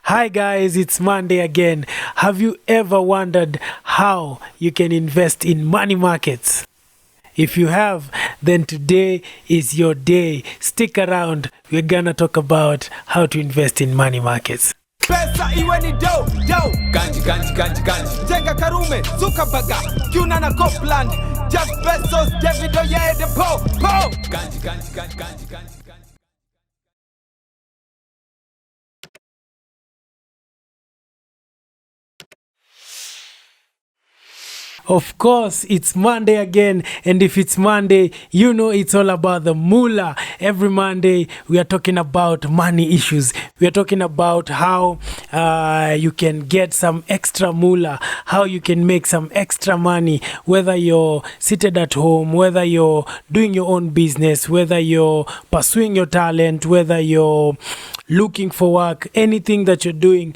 Hi guys, it's Monday again. Have you ever wondered how you can invest in money markets? If you have, then today is your day. Stick around. We're gonna talk about how to invest in money markets. Pesa iwe ni do ganji Jenga Karume, Zuckerberg, Kuna na Copland, Jeff Bezos, David Oyedepo, po ganji. Of course, it's Monday again, and if it's Monday, you know it's all about the moolah. Every Monday, we are talking about money issues. We are talking about how you can get some extra moolah, how you can make some extra money, whether you're seated at home, whether you're doing your own business, whether you're pursuing your talent, whether you're looking for work, anything that you're doing,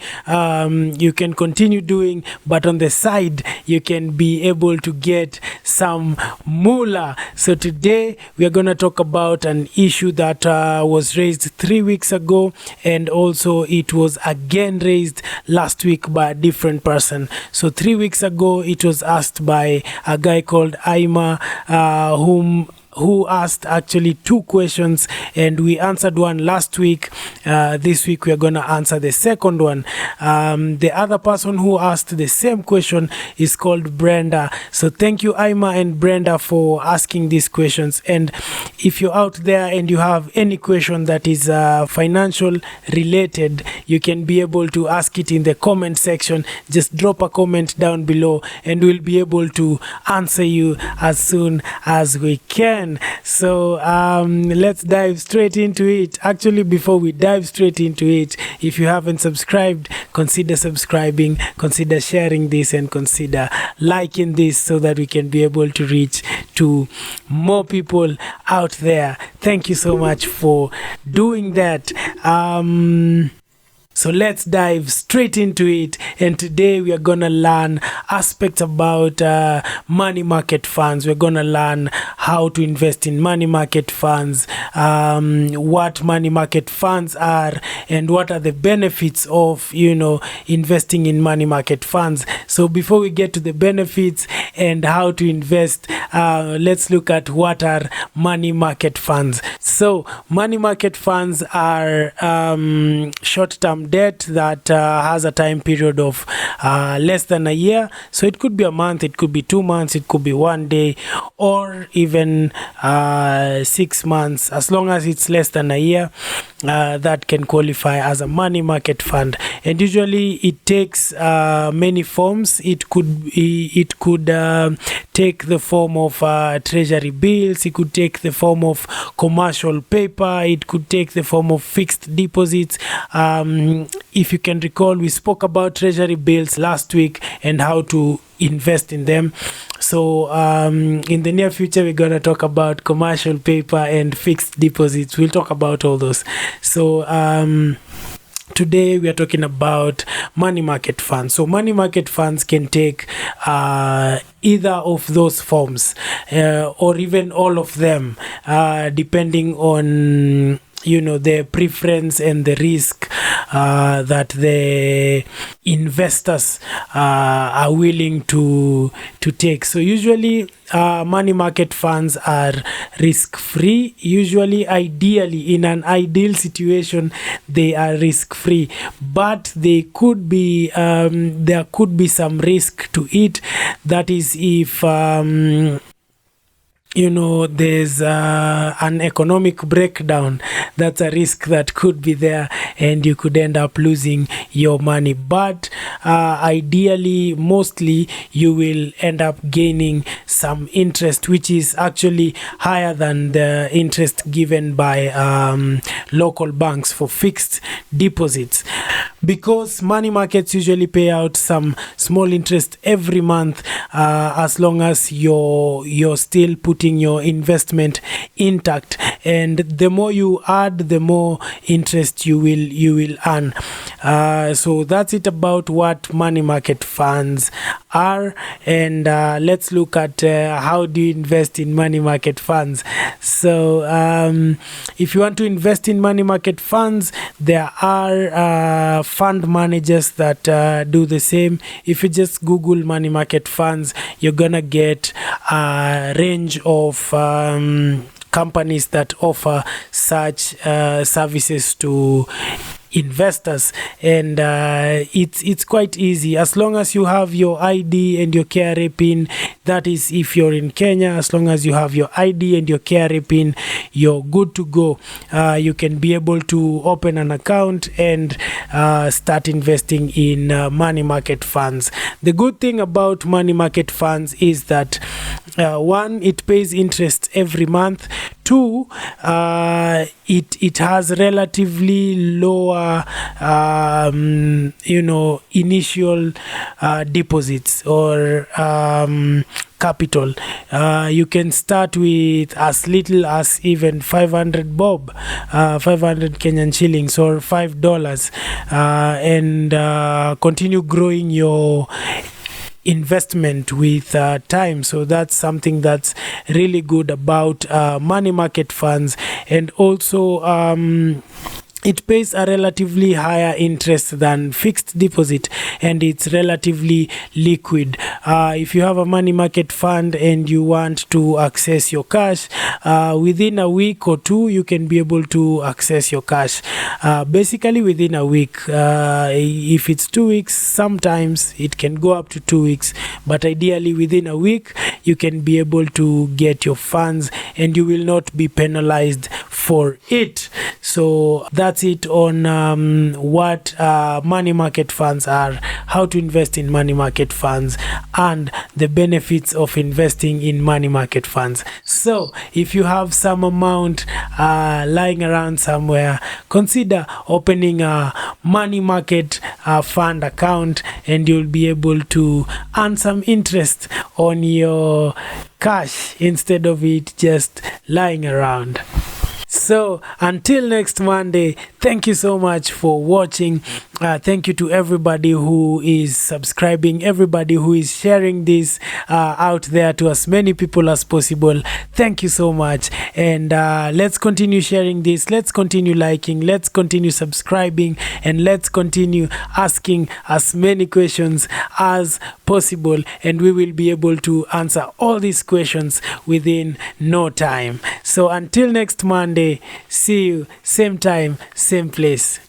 you can continue doing, but on the side, you can be able to get some moolah. So today, we are going to talk about an issue that was raised 3 weeks ago, and also it was again raised last week by a different person. So 3 weeks ago, it was asked by a guy called Aima, who asked actually 2 questions, and we answered one last week. This week we are going to answer the second one. The other person who asked the same question is called Brenda. So thank you, Aima and Brenda, for asking these questions. And if you're out there and you have any question that is financial related, you can be able to ask it in the comment section. Just drop a comment down below and we'll be able to answer you as soon as we can. So let's dive straight into it. Actually, before we dive straight into it, if you haven't subscribed, consider subscribing, consider sharing this, and consider liking this so that we can be able to reach to more people out there. Thank you so much for doing that. So let's dive straight into it, and today we are gonna learn aspects about money market funds. We're gonna learn how to invest in money market funds, what money market funds are, and what are the benefits of investing in money market funds. So before we get to the benefits and how to invest, let's look at what are money market funds. So money market funds are short-term debt that has a time period of less than a year. So it could be a month, it could be 2 months, it could be 1 day, or even 6 months. As long as it's less than a year, that can qualify as a money market fund. And usually it takes many forms. It could take the form of treasury bills, it could take the form of commercial paper, it could take the form of fixed deposits. If you can recall, we spoke about treasury bills last week and how to invest in them. So in the near future, we're going to talk about commercial paper and fixed deposits. We'll talk about all those. So today we are talking about money market funds. So money market funds can take either of those forms or even all of them, depending on the preference and the risk that the investors are willing to take. So usually money market funds are risk-free. Usually, ideally, in an ideal situation, they are risk-free, but they could be there could be some risk to it. That is if there's an economic breakdown. That's a risk that could be there, and you could end up losing your money. But ideally, mostly, you will end up gaining some interest, which is actually higher than the interest given by local banks for fixed deposits. Because money markets usually pay out some small interest every month, as long as you're still putting your investment intact. and the more you add, the more interest you will earn. So that's it about what money market funds are, and let's look at how do you invest in money market funds. So if you want to invest in money market funds, there are fund managers that do the same. If you just Google money market funds, you're gonna get a range of companies that offer such services to investors, and it's quite easy as long as you have your ID and your KRA pin. That is, if you're in Kenya, as long as you have your ID and your KRA pin, you're good to go. You can be able to open an account and start investing in money market funds. The good thing about money market funds is that one, it pays interest every month. Two, it has relatively lower initial deposits or capital. You can start with as little as even 500 bob, 500 Kenyan shillings or $5, and continue growing your investment with time. So that's something that's really good about money market funds. And also it pays a relatively higher interest than fixed deposit, and it's relatively liquid. If you have a money market fund and you want to access your cash within a week or two, you can be able to access your cash basically within a week. If it's 2 weeks, sometimes it can go up to 2 weeks, but ideally within a week you can be able to get your funds and you will not be penalized for it. So that's it on what money market funds are, how to invest in money market funds, and the benefits of investing in money market funds. So if you have some amount lying around somewhere, consider opening a money market fund account, and you'll be able to earn some interest on your cash instead of it just lying around. So until next Monday, thank you so much for watching. Thank you to everybody who is subscribing, everybody who is sharing this out there to as many people as possible. Thank you so much, and let's continue sharing this, let's continue liking, let's continue subscribing, and let's continue asking as many questions as possible, and we will be able to answer all these questions within no time. So until next Monday, see you same time, same place.